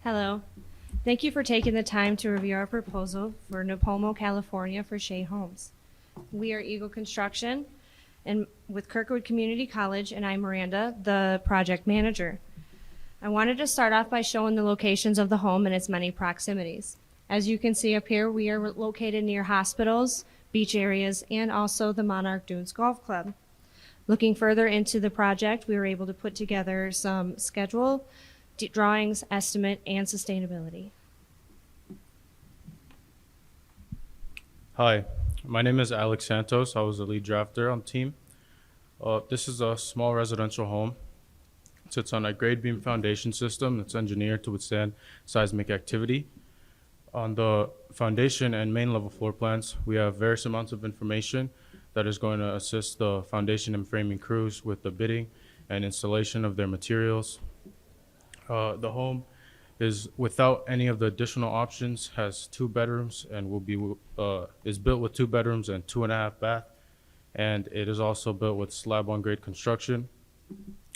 Hello. Thank you for taking the time to review our proposal for Napomo, California for Shea Homes. We are Eagle Construction and with Kirkwood Community College, and I'm Miranda, the project manager. I wanted to start off by showing the locations of the home and its many proximities. As you can see up here, we are located near hospitals, beach areas, and also the Monarch Dunes Golf Club. Looking further into the project, we were able to put together some schedule, drawings, estimate, and sustainability. Hi, my name is Alex Santos. I was the lead drafter on the team. This is a small residential home. It sits on a grade beam foundation system that's engineered to withstand seismic activity. On the foundation and main level floor plans, we have various amounts of information that is going to assist the foundation and framing crews with the bidding and installation of their materials. The home is without any of the additional options, has 2 bedrooms and is built with 2 bedrooms and 2.5 bath. And it is also built with slab on grade construction,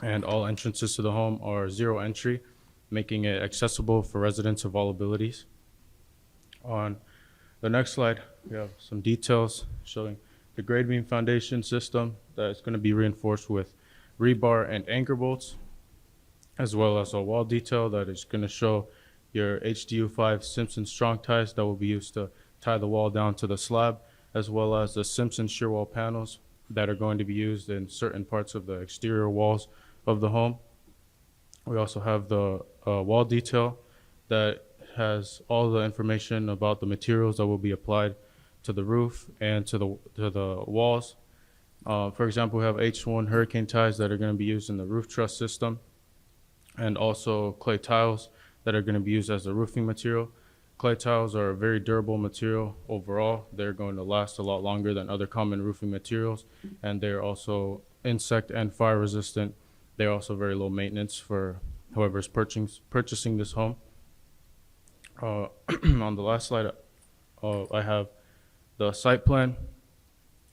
and all entrances to the home are 0 entry, making it accessible for residents of all abilities. On the next slide, we have some details showing the grade beam foundation system that is going to be reinforced with rebar and anchor bolts, as well as a wall detail that is going to show your HDU5 Simpson strong ties that will be used to tie the wall down to the slab, as well as the Simpson shear wall panels that are going to be used in certain parts of the exterior walls of the home. We also have the wall detail that has all the information about the materials that will be applied to the roof and to the walls. For example, we have H1 hurricane ties that are going to be used in the roof truss system, and also clay tiles that are going to be used as the roofing material. Clay tiles are a very durable material overall. They're going to last a lot longer than other common roofing materials, and they're also insect and fire resistant. They're also very low maintenance for whoever's purchasing this home. On the last slide, I have the site plan.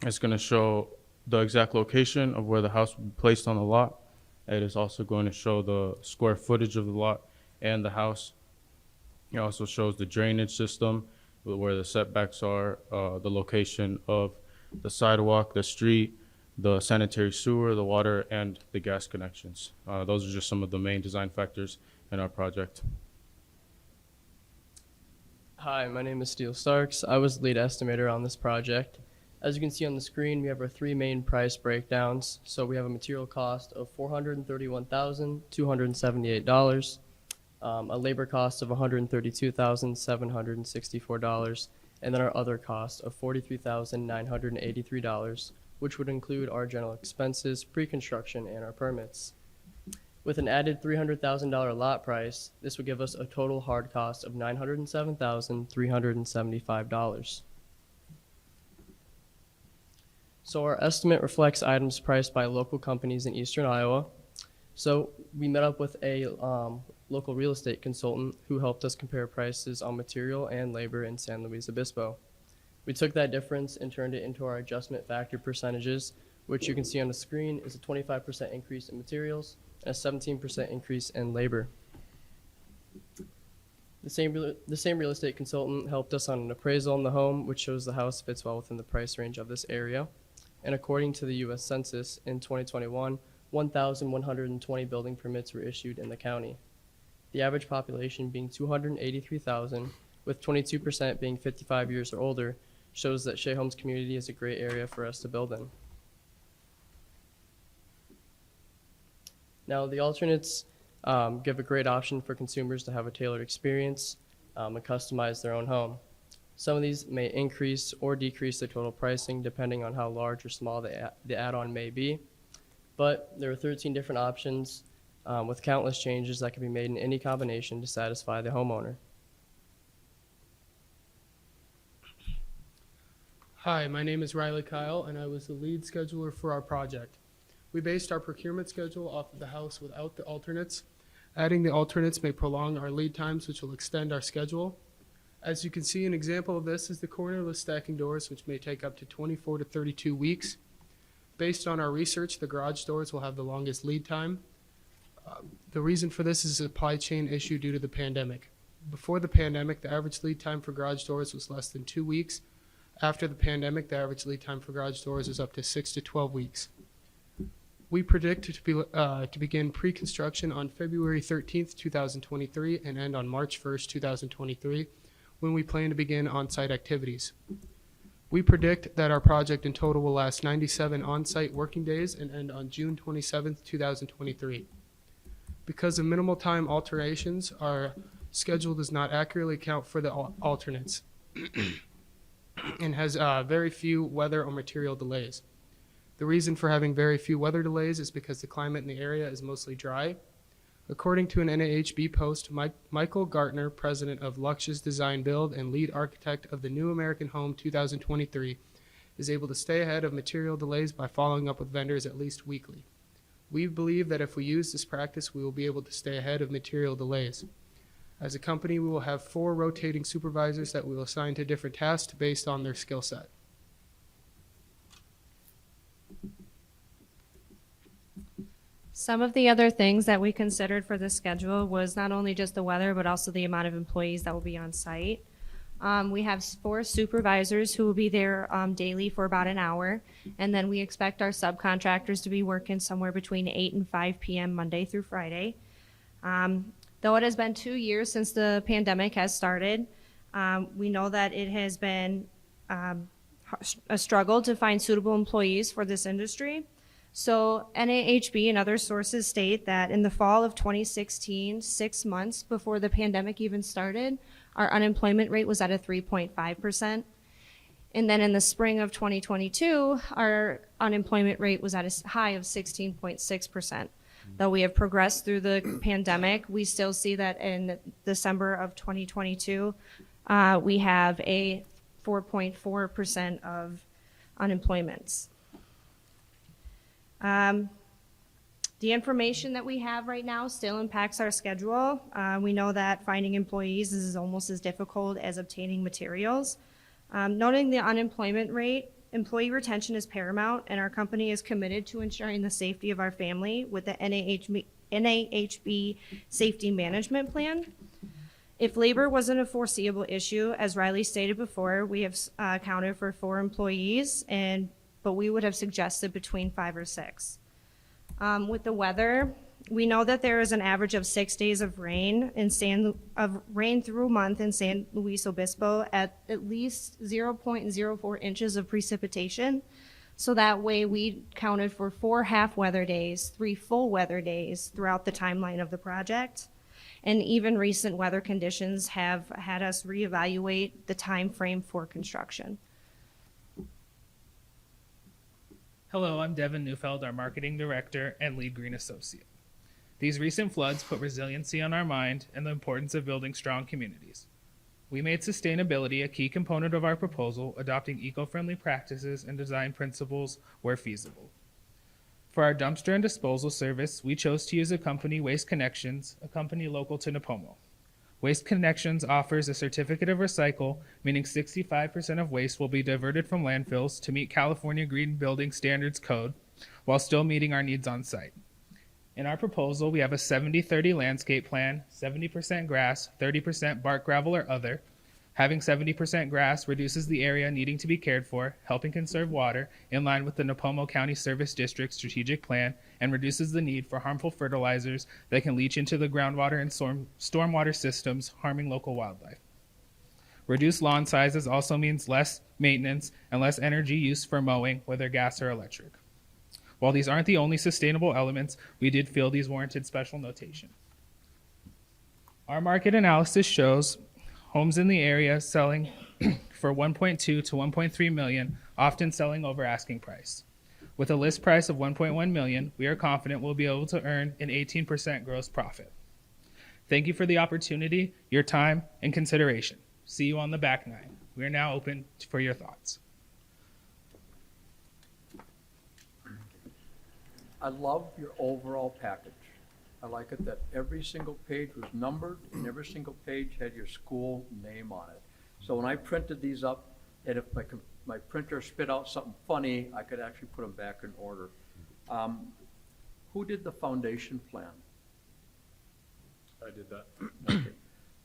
It's going to show the exact location of where the house will be placed on the lot. It is also going to show the square footage of the lot and the house. It also shows the drainage system, where the setbacks are, the location of the sidewalk, the street, the sanitary sewer, the water, and the gas connections. Those are just some of the main design factors in our project. Hi, my name is Steele Starks. I was the lead estimator on this project. As you can see on the screen, we have our 3 main price breakdowns. So we have a material cost of $431,278, a labor cost of $132,764, and then our other cost of $43,983, which would include our general expenses, pre-construction, and our permits. With an added $300,000 lot price, this would give us a total hard cost of $907,375. So our estimate reflects items priced by local companies in Eastern Iowa. So we met up with a local real estate consultant who helped us compare prices on material and labor in San Luis Obispo. We took that difference and turned it into our adjustment factor percentages, which you can see on the screen is a 25% increase in materials and a 17% increase in labor. The same real estate consultant helped us on an appraisal on the home, which shows the house fits well within the price range of this area. And according to the U.S. Census, in 2021, 1,120 building permits were issued in the county. The average population being 283,000, with 22% being 55 years or older, shows that Shea Homes community is a great area for us to build in. Now, the alternates give a great option for consumers to have a tailored experience and customize their own home. Some of these may increase or decrease the total pricing depending on how large or small the add-on may be. But there are 13 different options with countless changes that can be made in any combination to satisfy the homeowner. Hi, my name is Riley Kyle, and I was the lead scheduler for our project. We based our procurement schedule off of the house without the alternates. Adding the alternates may prolong our lead times, which will extend our schedule. As you can see, an example of this is the cornerless stacking doors, which may take up to 24 to 32 weeks. Based on our research, the garage doors will have the longest lead time. The reason for this is a supply chain issue due to the pandemic. Before the pandemic, the average lead time for garage doors was less than 2 weeks. After the pandemic, the average lead time for garage doors is up to 6 to 12 weeks. We predict to begin pre-construction on February 13th, 2023 and end on March 1st, 2023, when we plan to begin on-site activities. We predict that our project in total will last 97 on-site working days and end on June 27th, 2023. Because of minimal time alterations, our schedule does not accurately account for the alternates and has very few weather or material delays. The reason for having very few weather delays is because the climate in the area is mostly dry. According to an NAHB post, Michael Gartner, president of Lux's Design Build and lead architect of the New American Home 2023, is able to stay ahead of material delays by following up with vendors at least weekly. We believe that if we use this practice, we will be able to stay ahead of material delays. As a company, we will have 4 rotating supervisors that we will assign to different tasks based on their skill set. Some of the other things that we considered for this schedule was not only just the weather, but also the amount of employees that will be on site. We have 4 supervisors who will be there daily for about an hour, and then we expect our subcontractors to be working somewhere between 8 and 5 p.m. Monday through Friday. Though it has been 2 years since the pandemic has started, we know that it has been a struggle to find suitable employees for this industry. So NAHB and other sources state that in the fall of 2016, 6 months before the pandemic even started, our unemployment rate was at a 3.5%. And then in the spring of 2022, our unemployment rate was at a high of 16.6%. Though we have progressed through the pandemic, we still see that in December of 2022, we have a 4.4% of unemployment. The information that we have right now still impacts our schedule. We know that finding employees is almost as difficult as obtaining materials. Noting the unemployment rate, employee retention is paramount, and our company is committed to ensuring the safety of our family with the NAHB Safety Management Plan. If labor wasn't a foreseeable issue, as Riley stated before, we have accounted for 4 employees, but we would have suggested between 5 or 6. With the weather, we know that there is an average of 6 days of rain through a month in San Luis Obispo at least 0.04 inches of precipitation. So that way we counted for 4 half weather days, 3 full weather days throughout the timeline of the project. And even recent weather conditions have had us reevaluate the time frame for construction. Hello, I'm Devin Neufeld, our Marketing Director and Lead Green Associate. These recent floods put resiliency on our mind and the importance of building strong communities. We made sustainability a key component of our proposal, adopting eco-friendly practices and design principles where feasible. For our dumpster and disposal service, we chose to use a company, Waste Connections, a company local to Nipomo. Waste Connections offers a certificate of recycle, meaning 65% of waste will be diverted from landfills to meet California Green Building Standards Code, while still meeting our needs on site. In our proposal, we have a 70-30 landscape plan, 70% grass, 30% bark, gravel, or other. Having 70% grass reduces the area needing to be cared for, helping conserve water in line with the Nipomo County Service District strategic plan, and reduces the need for harmful fertilizers that can leach into the groundwater and stormwater systems, harming local wildlife. Reduced lawn sizes also means less maintenance and less energy use for mowing, whether gas or electric. While these aren't the only sustainable elements, we did feel these warranted special notation. Our market analysis shows homes in the area selling for 1.2 to 1.3 million, often selling over asking price. With a list price of 1.1 million, we are confident we'll be able to earn an 18% gross profit. Thank you for the opportunity, your time, and consideration. See you on the back nine. We are now open for your thoughts. I love your overall package. I like it that every single page was numbered and every single page had your school name on it. So when I printed these up, and if my printer spit out something funny, I could actually put them back in order. Who did the foundation plan? I did that.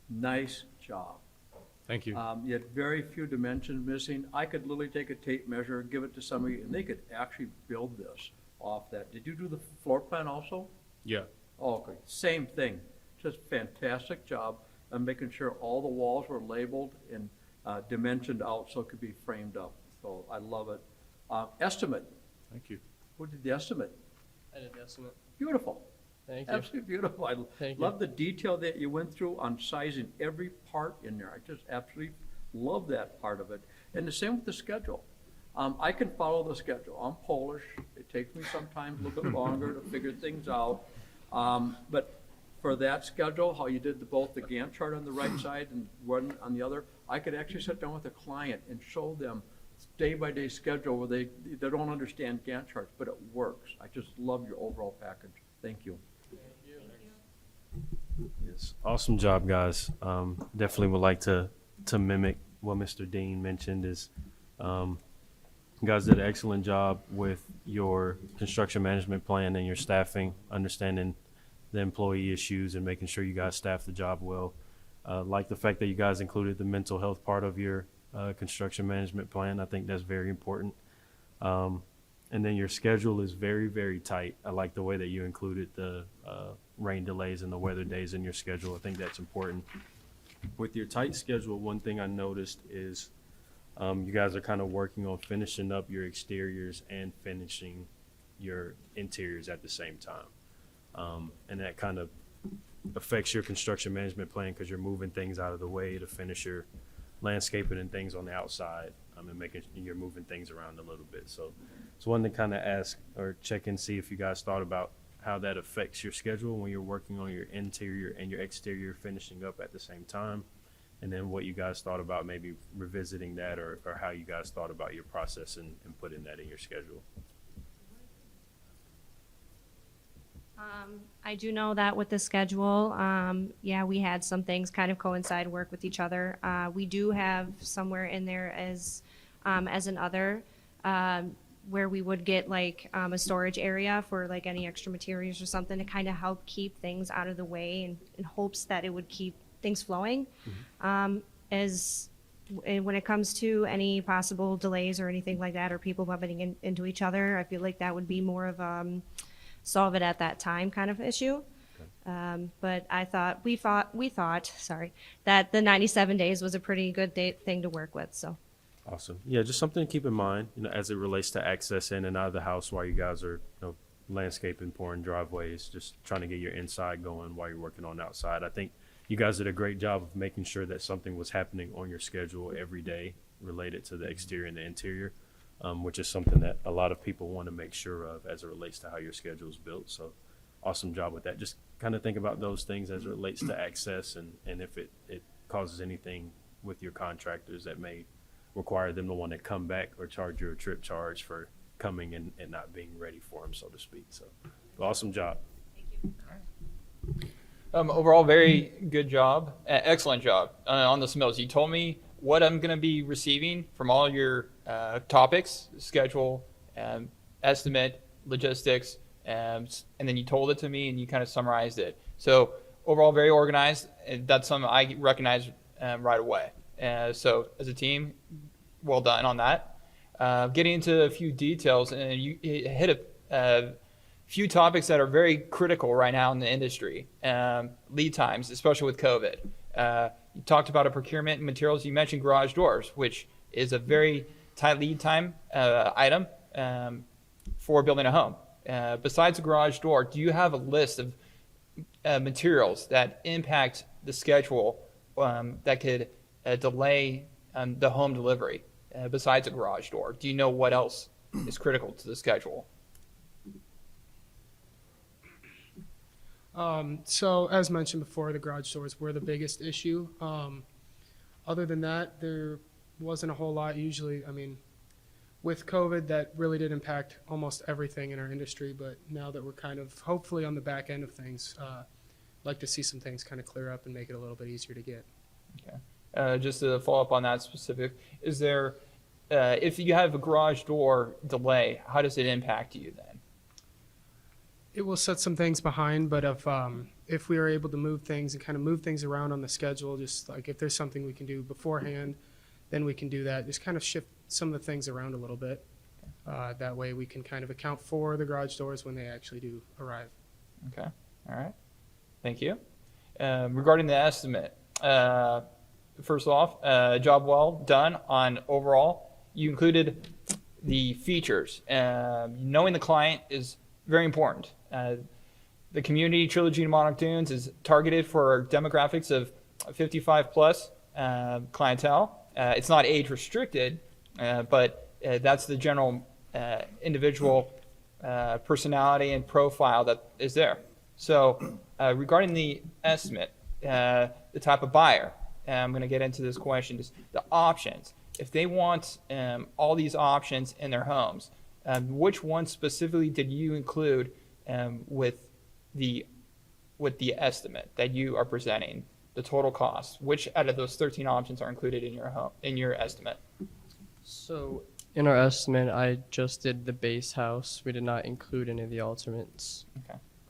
Nice job. Thank you. You had very few dimensions missing. I could literally take a tape measure, give it to somebody, and they could actually build this off that. Did you do the floor plan also? Yeah. Oh, okay, same thing. Just fantastic job of making sure all the walls were labeled and dimensioned out so it could be framed up. So I love it. Estimate. Thank you. Who did the estimate? I did the estimate. Beautiful. Thank you. Absolutely beautiful. I Thank you. love the detail that you went through on sizing every part in there. I just absolutely love that part of it. And the same with the schedule. I can follow the schedule. I'm Polish. It takes me sometimes a little bit longer to figure things out. But for that schedule, how you did both the Gantt chart on the right side and one on the other, I could actually sit down with a client and show them day-by-day schedule where they don't understand Gantt charts, but it works. I just love your overall package. Thank you. Yes, awesome job, guys. Definitely would like to mimic what Mr. Dean mentioned. Is you guys did an excellent job with your construction management plan and your staffing, understanding the employee issues and making sure you guys staff the job well. Like the fact that you guys included the mental health part of your construction management plan. I think that's very important. And then your schedule is very, very tight. I like the way that you included the rain delays and the weather days in your schedule. I think that's important. With your tight schedule, one thing I noticed is you guys are kind of working on finishing up your exteriors and finishing your interiors at the same time. And that kind of affects your construction management plan because you're moving things out of the way to finish your landscaping and things on the outside. And making you're moving things around a little bit. So wanted to kind of ask or check and see if you guys thought about how that affects your schedule when you're working on your interior and your exterior finishing up at the same time. And then what you guys thought about maybe revisiting that or how you guys thought about your process and putting that in your schedule. I do know that with the schedule, yeah, we had some things kind of coincide, work with each other. We do have somewhere in there as an other, where we would get like a storage area for like any extra materials or something to kind of help keep things out of the way and in hopes that it would keep things flowing. When it comes to any possible delays or anything like that, or people bumping into each other, I feel like that would be more of solve it at that time kind of issue. But we thought, that the 97 days was a pretty good thing to work with. So. Awesome. Yeah, just something to keep in mind, as it relates to access in and out of the house while you guys are, landscaping, pouring driveways, just trying to get your inside going while you're working on outside. I think you guys did a great job of making sure that something was happening on your schedule every day related to the exterior and the interior, which is something that a lot of people want to make sure of as it relates to how your schedule is built. So awesome job with that. Just kind of think about those things as it relates to access and if it causes anything with your contractors that may require them to want to come back or charge you a trip charge for coming and not being ready for them, so to speak. So awesome job. Overall, very good job. Excellent job on the submittals. You told me what I'm going to be receiving from all your topics, schedule, estimate, logistics, and then you told it to me and you kind of summarized it. So overall, very organized. And that's something I recognize right away. So as a team, well done on that. Getting into a few details, and you hit a few topics that are very critical right now in the industry. Lead times, especially with COVID. You talked about a procurement and materials. You mentioned garage doors, which is a very tight lead time item for building a home. Besides the garage door, do you have a list of materials that impact the schedule that could delay the home delivery besides a garage door? Do you know what else is critical to the schedule? So as mentioned before, the garage doors were the biggest issue. Other than that, there wasn't a whole lot usually. I mean, with COVID, that really did impact almost everything in our industry. But now that we're kind of hopefully on the back end of things, like to see some things kind of clear up and make it a little bit easier to get. Okay. Just to follow up on that specific, is there, if you have a garage door delay, how does it impact you then? It will set some things behind, but if we are able to move things and kind of move things around on the schedule, just like if there's something we can do beforehand, then we can do that. Just kind of shift some of the things around a little bit. That way we can kind of account for the garage doors when they actually do arrive. Okay. All right. Thank you. Regarding the estimate, first off, job well done on overall. You included the features. Knowing the client is very important. The community Trilogy in Monarch Dunes is targeted for demographics of 55 plus clientele. It's not age restricted, but that's the general individual personality and profile that is there. So regarding the estimate, the type of buyer, I'm going to get into this question, is the options. If they want all these options in their homes, which ones specifically did you include with the estimate that you are presenting, the total cost? Which out of those 13 options are included in your estimate? So in our estimate, I just did the base house. We did not include any of the alternates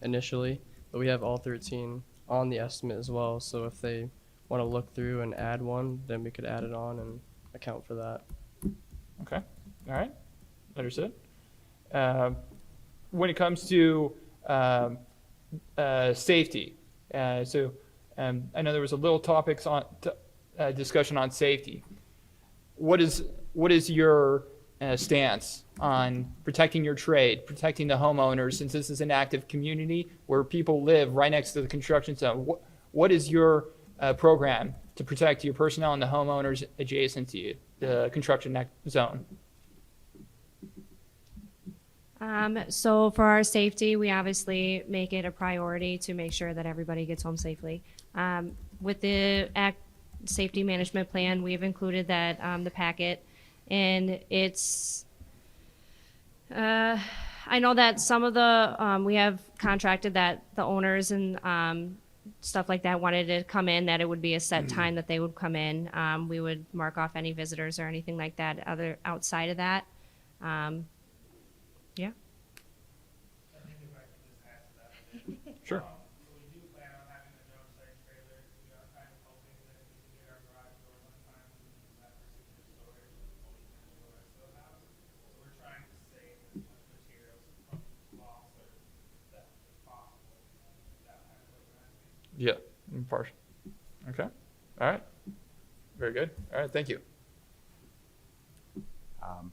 initially, but we have all 13 on the estimate as well. So if they want to look through and add one, then we could add it on and account for that. Okay. All right. Understood. When it comes to safety, I know there was a little topics on discussion on safety. What is your stance on protecting your trade, protecting the homeowners, since this is an active community where people live right next to the construction zone? What is your program to protect your personnel and the homeowners adjacent to you, the construction zone? So for our safety, we obviously make it a priority to make sure that everybody gets home safely. With the safety management plan, we've included that the packet, and it's I know that some of the we have contracted that the owners and stuff like that wanted to come in, that it would be a set time that they would come in. We would mark off any visitors or anything like that outside of that. Yeah. Sure. So we do plan on having the drone site trailer. We are kind of hoping that if we can get our garage doors on time, we can use that for secret storage before we finish the rest of the house. So we're trying to save as much materials from loss or theft as possible. That kind of organizing. Yeah. Partial. Okay. All right. Very good. All right. Thank you.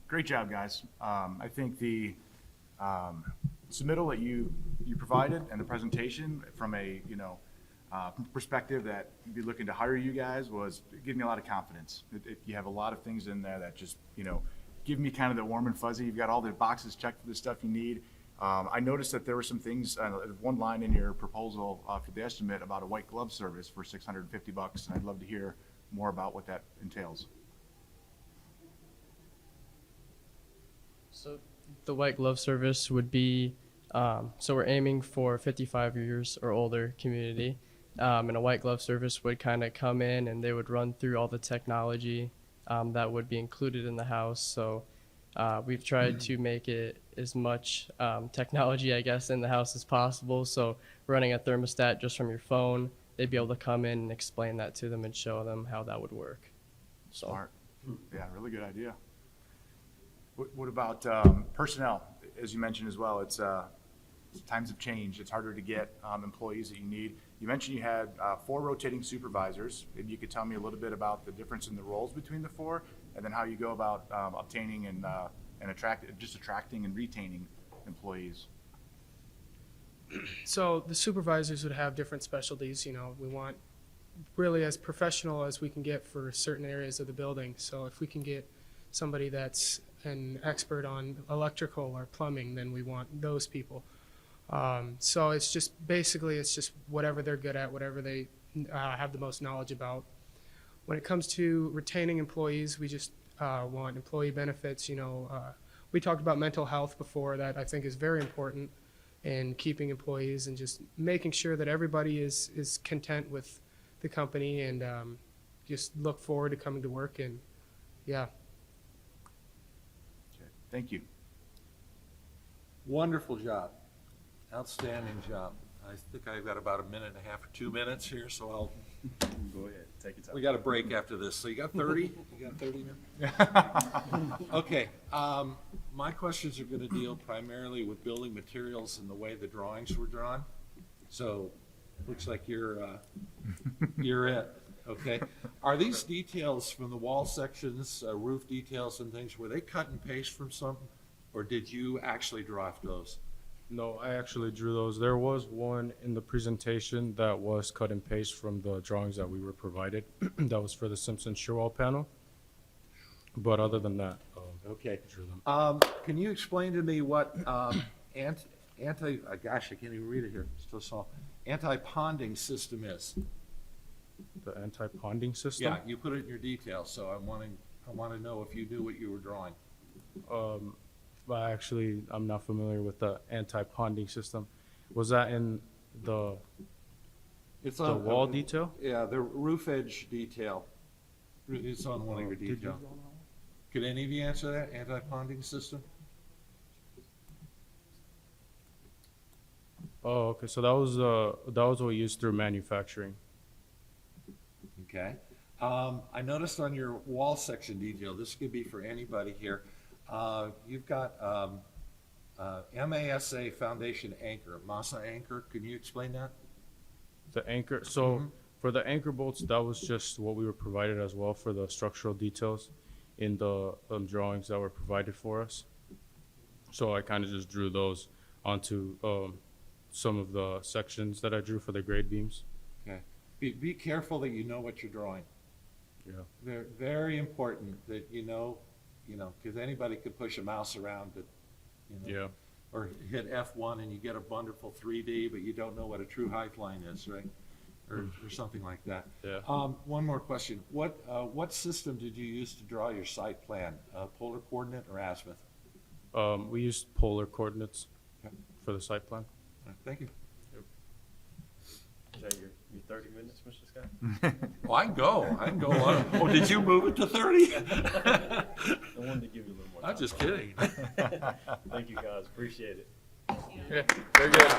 Great job, guys. I think the submittal that you provided and the presentation from a perspective that you'd be looking to hire you guys was giving me a lot of confidence. You have a lot of things in there that just give me kind of the warm and fuzzy. You've got all the boxes checked for the stuff you need. I noticed that there were some things, one line in your proposal for the estimate about a white glove service for $650, and I'd love to hear more about what that entails. So the white glove service would be, so we're aiming for 55 years or older community. And a white glove service would kind of come in and they would run through all the technology that would be included in the house. So we've tried to make it as much technology, I guess, in the house as possible. So running a thermostat just from your phone, they'd be able to come in and explain that to them and show them how that would work. So. Smart. Yeah, really good idea. What about personnel? As you mentioned as well, it's times have changed. It's harder to get employees that you need. You mentioned you had 4 rotating supervisors. Maybe you could tell me a little bit about the difference in the roles between the 4, and then how you go about obtaining and attracting and retaining employees. So the supervisors would have different specialties. We want really as professional as we can get for certain areas of the building. So if we can get somebody that's an expert on electrical or plumbing, then we want those people. So it's just whatever they're good at, whatever they have the most knowledge about. When it comes to retaining employees, we just want employee benefits. We talked about mental health before. That I think is very important in keeping employees and just making sure that everybody is content with the company and just look forward to coming to work. And yeah. Thank you. Wonderful job. Outstanding job. I think I've got about a minute and a half or 2 minutes here, so I'll, Go ahead, take your time. we got a break after this. So you got 30? You got 30 minutes? Okay, my questions are gonna deal primarily with building materials and the way the drawings were drawn. So, looks like you're it, okay? Are these details from the wall sections, roof details and things, were they cut and paste from something? Or did you actually draft those? No, I actually drew those. There was one in the presentation that was cut and paste from the drawings that we were provided. That was for the Simpson shear wall panel. But other than that, Okay. I drew them. Can you explain to me what gosh, I can't even read it here, it's so small. Anti-ponding system is? The anti-ponding system? Yeah, you put it in your details, so I want to know if you knew what you were drawing. But actually, I'm not familiar with the anti-ponding system. Was that in the It's the wall detail? Yeah, the roof edge detail. It's on one of your Did you details. Could any of you answer that, anti-ponding system? Oh, okay. So that was what we used through manufacturing. Okay. I noticed on your wall section detail, this could be for anybody here, you've got MASA foundation anchor, MASA anchor. Can you explain that? The anchor. So for the anchor bolts, that was just what we were provided as well for the structural details in the drawings that were provided for us. So I kind of just drew those onto some of the sections that I drew for the grade beams. Okay. Be careful that you know what you're drawing. Yeah. They're very important that you know, because anybody could push a mouse around it, Yeah. or hit F1 and you get a wonderful 3D, but you don't know what a true height line is, right? Or something like that. Yeah. One more question. What system did you use to draw your site plan? Polar coordinate or azimuth? We used polar coordinates Okay. for the site plan. All right, thank you. Is that your 30 minutes, Mr. Scott? Oh, I can go on. Oh, did you move it to 30? I wanted to give you a little more time. I'm just kidding. Thank you, guys. Appreciate it. Very good.